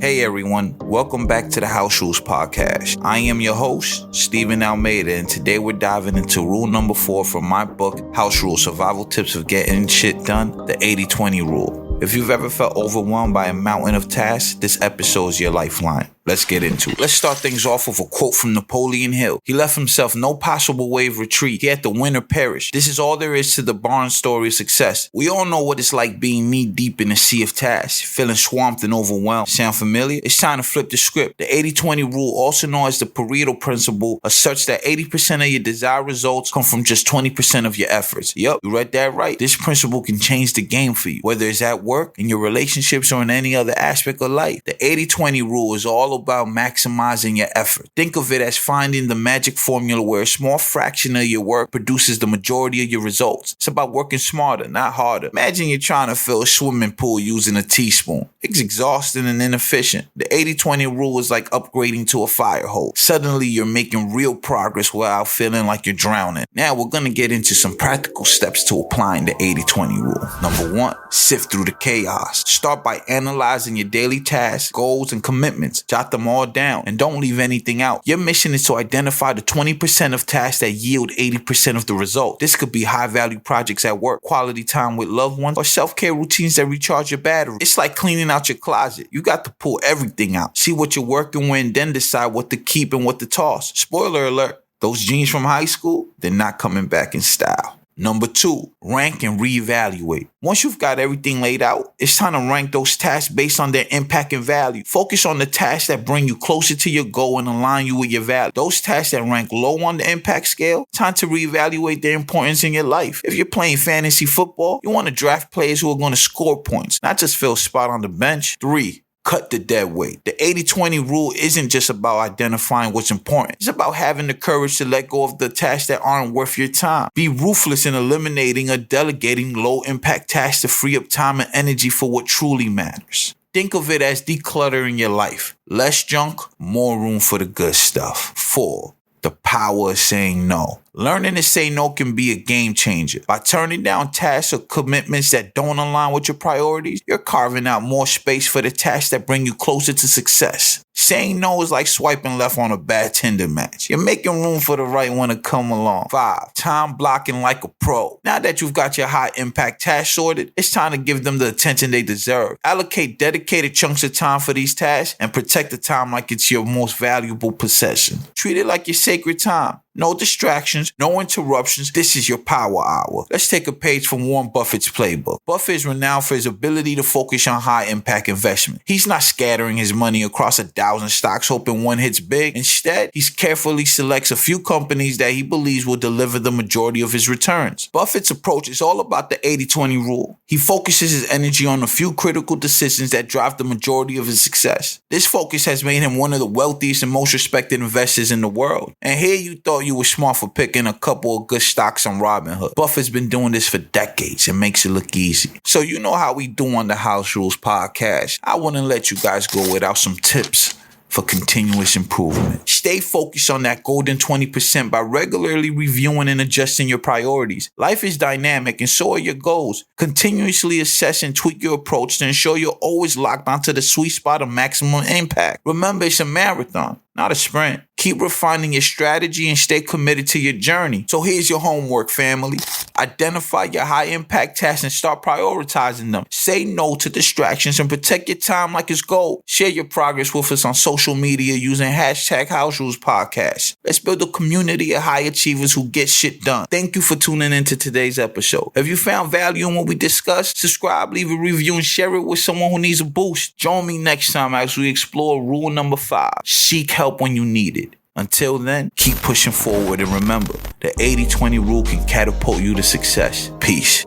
Hey everyone, welcome back to the House Rules Podcast. I am your host, Stephen Almeida, and today we're diving into rule number 4 from my book, House Rules, Survival Tips of Getting Shit Done, the 80-20 Rule. If you've ever felt overwhelmed by a mountain of tasks, this episode is your lifeline. Let's get into it. Let's start things off with a quote from Napoleon Hill. He left himself no possible way of retreat. He had to win or perish. This is all there is to the Barnes story of success. We all know what it's like being knee-deep in a sea of tasks, feeling swamped and overwhelmed. Sound familiar? It's time to flip the script. The 80-20 rule, also known as the Pareto Principle, asserts that 80% of your desired results come from just 20% of your efforts. Yup, you read that right. This principle can change the game for you, whether it's at work, in your relationships, or in any other aspect of life. The 80-20 rule is all about maximizing your effort. Think of it as finding the magic formula where a small fraction of your work produces the majority of your results. It's about working smarter, not harder. Imagine you're trying to fill a swimming pool using a teaspoon. It's exhausting and inefficient. The 80-20 rule is like upgrading to a fire hose. Suddenly you're making real progress without feeling like you're drowning. Now we're going to get into some practical steps to applying the 80-20 rule. Number 1, sift through the chaos. Start by analyzing your daily tasks, goals, and commitments. Jot them all down and don't leave anything out. Your mission is to identify the 20% of tasks that yield 80% of the result. This could be high-value projects at work, quality time with loved ones, or self-care routines that recharge your battery. It's like cleaning out your closet. You got to pull everything out. See what you're working with and then decide what to keep and what to toss. Spoiler alert, those jeans from high school, they're not coming back in style. Number 2, rank and reevaluate. Once you've got everything laid out, it's time to rank those tasks based on their impact and value. Focus on the tasks that bring you closer to your goal and align you with your value. Those tasks that rank low on the impact scale, time to reevaluate their importance in your life. If you're playing fantasy football, you want to draft players who are going to score points, not just fill a spot on the bench. 3, cut the dead weight. The 80-20 rule isn't just about identifying what's important. It's about having the courage to let go of the tasks that aren't worth your time. Be ruthless in eliminating or delegating low-impact tasks to free up time and energy for what truly matters. Think of it as decluttering your life. Less junk, more room for the good stuff. 4, the power of saying no. Learning to say no can be a game changer. By turning down tasks or commitments that don't align with your priorities, you're carving out more space for the tasks that bring you closer to success. Saying no is like swiping left on a bad Tinder match. You're making room for the right one to come along. 5, time blocking like a pro. Now that you've got your high impact tasks sorted, it's time to give them the attention they deserve. Allocate dedicated chunks of time for these tasks and protect the time like it's your most valuable possession. Treat it like your sacred time. No distractions, no interruptions. This is your power hour. Let's take a page from Warren Buffett's playbook. Buffett is renowned for his ability to focus on high-impact investment. He's not scattering his money across 1,000 stocks hoping one hits big. Instead, he carefully selects a few companies that he believes will deliver the majority of his returns. Buffett's approach is all about the 80-20 rule. He focuses his energy on a few critical decisions that drive the majority of his success. This focus has made him one of the wealthiest and most respected investors in the world. And here you thought you were smart for picking a couple of good stocks on Robinhood. Buffett's been doing this for decades and makes it look easy. So you know how we do on the House Rules Podcast. I wouldn't let you guys go without some tips for continuous improvement. Stay focused on that golden 20% by regularly reviewing and adjusting your priorities. Life is dynamic and so are your goals. Continuously assess and tweak your approach to ensure you're always locked onto the sweet spot of maximum impact. Remember, it's a marathon, not a sprint. Keep refining your strategy and stay committed to your journey. So here's your homework, family. Identify your high-impact tasks and start prioritizing them. Say no to distractions and protect your time like it's gold. Share your progress with us on social media using hashtag House Rules Podcast. Let's build a community of high achievers who get shit done. Thank you for tuning into today's episode. If you found value in what we discussed, subscribe, leave a review, and share it with someone who needs a boost. Join me next time as we explore rule number 5. Seek help when you need it. Until then, keep pushing forward and remember, the 80-20 rule can catapult you to success. Peace.